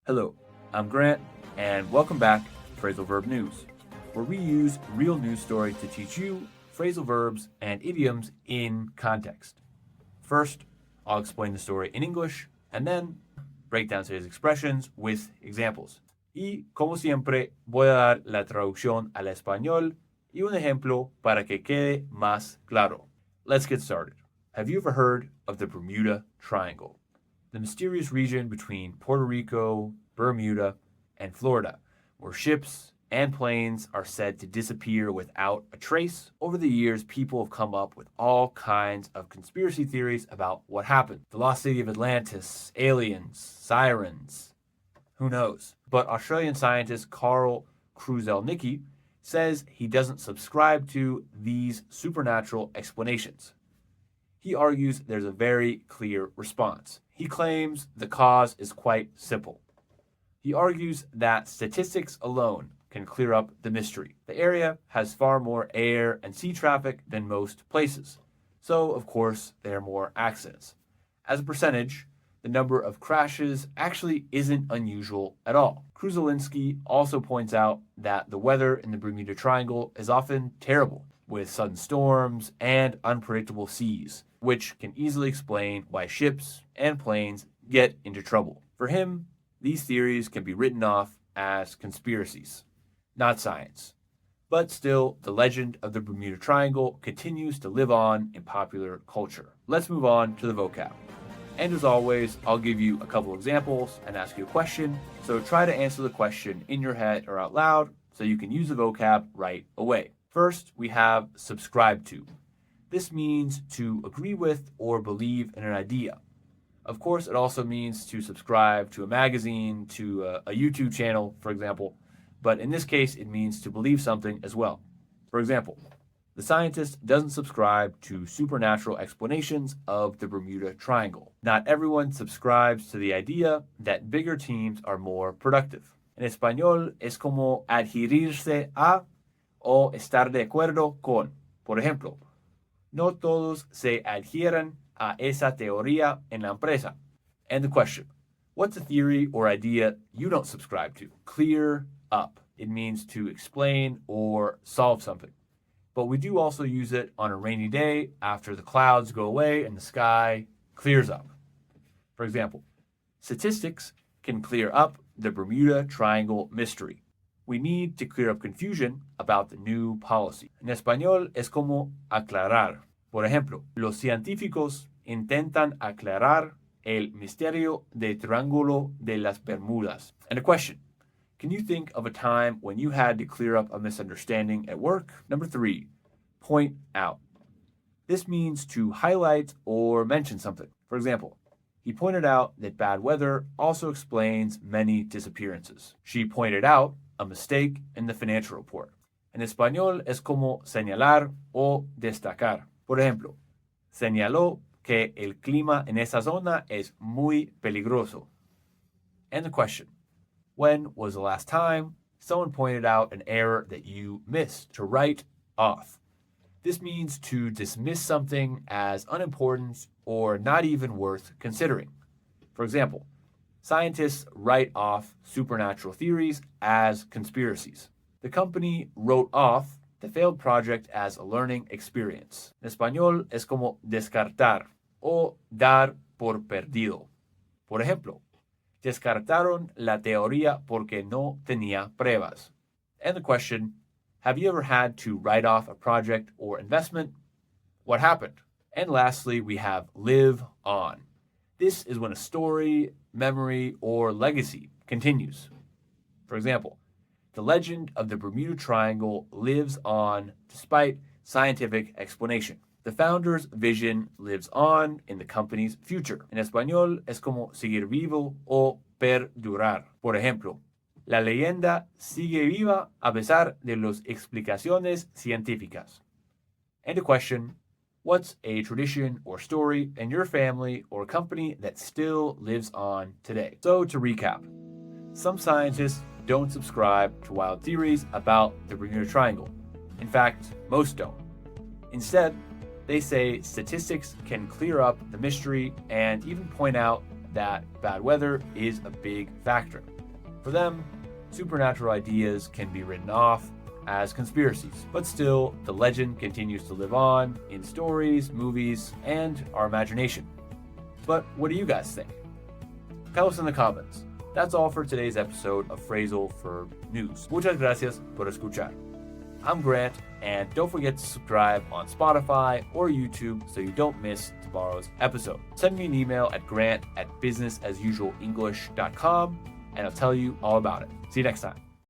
Hello, I'm Grant, and welcome back to Phrasal Verb News, where we use real news stories to teach you phrasal verbs and idioms in context. First, I'll explain the story in English, and then break down today's expressions with examples. Y, como siempre, voy a dar la traducción al español y un ejemplo para que quede más claro. Let's get started. Have you ever heard of the Bermuda Triangle? The mysterious region between Puerto Rico, Bermuda, and Florida, where ships and planes are said to disappear without a trace. Over the years, people have come up with all kinds of conspiracy theories about what happened. The lost city of Atlantis, aliens, sirens, who knows? But Australian scientist Karl Kruszelnicki says he doesn't subscribe to these supernatural explanations. He argues there's a very clear response. He claims the cause is quite simple. He argues that statistics alone can clear up the mystery. The area has far more air and sea traffic than most places, so of course there are more accidents. As a percentage, the number of crashes actually isn't unusual at all. Kruszelnicki also points out that the weather in the Bermuda Triangle is often terrible, with sudden storms and unpredictable seas, which can easily explain why ships and planes get into trouble. For him, these theories can be written off as conspiracies, not science. But still, the legend of the Bermuda Triangle continues to live on in popular culture. Let's move on to the vocab. And as always, I'll give you a couple examples and ask you a question, so try to answer the question in your head or out loud so you can use the vocab right away. First, we have subscribe to. This means to agree with or believe in an idea. Of course, it also means to subscribe to a magazine, to a YouTube channel, for example, but in this case, it means to believe something as well. For example, the scientist doesn't subscribe to supernatural explanations of the Bermuda Triangle. Not everyone subscribes to the idea that bigger teams are more productive. En español, es como adherirse a o estar de acuerdo con. Por ejemplo, no todos se adhieren a esa teoría en la empresa. And the question, what's a theory or idea you don't subscribe to? Clear up. It means to explain or solve something. But we do also use it on a rainy day after the clouds go away and the sky clears up. For example, statistics can clear up the Bermuda Triangle mystery. We need to clear up confusion about the new policy. En español es como aclarar. Por ejemplo, los científicos intentan aclarar el misterio del Triángulo de las Bermudas. And a question, can you think of a time when you had to clear up a misunderstanding at work? Number 3, point out. This means to highlight or mention something. For example, he pointed out that bad weather also explains many disappearances. She pointed out a mistake in the financial report. En español es como señalar o destacar. Por ejemplo, señaló que el clima en esa zona es muy peligroso. And the question, when was the last time someone pointed out an error that you missed? To write off. This means to dismiss something as unimportant or not even worth considering. For example, scientists write off supernatural theories as conspiracies. The company wrote off the failed project as a learning experience. En español es como descartar o dar por perdido. Por ejemplo, descartaron la teoría porque no tenía pruebas. And the question, have you ever had to write off a project or investment? What happened? And lastly, we have live on. This is when a story, memory, or legacy continues. For example, the legend of the Bermuda Triangle lives on despite scientific explanation. The founder's vision lives on in the company's future. En español es como seguir vivo o perdurar. Por ejemplo, la leyenda sigue viva a pesar de las explicaciones científicas. And a question, what's a tradition or story in your family or company that still lives on today? So to recap, some scientists don't subscribe to wild theories about the Bermuda Triangle. In fact, most don't. Instead, they say statistics can clear up the mystery and even point out that bad weather is a big factor. For them, supernatural ideas can be written off as conspiracies, but still, the legend continues to live on in stories, movies, and our imagination. But what do you guys think? Tell us in the comments. That's all for today's episode of Phrasal Verb News. Muchas gracias por escuchar. I'm Grant, and don't forget to subscribe on Spotify or YouTube so you don't miss tomorrow's episode. Send me an email at grant@businessasusualenglish.com, and I'll tell you all about it. See you next time.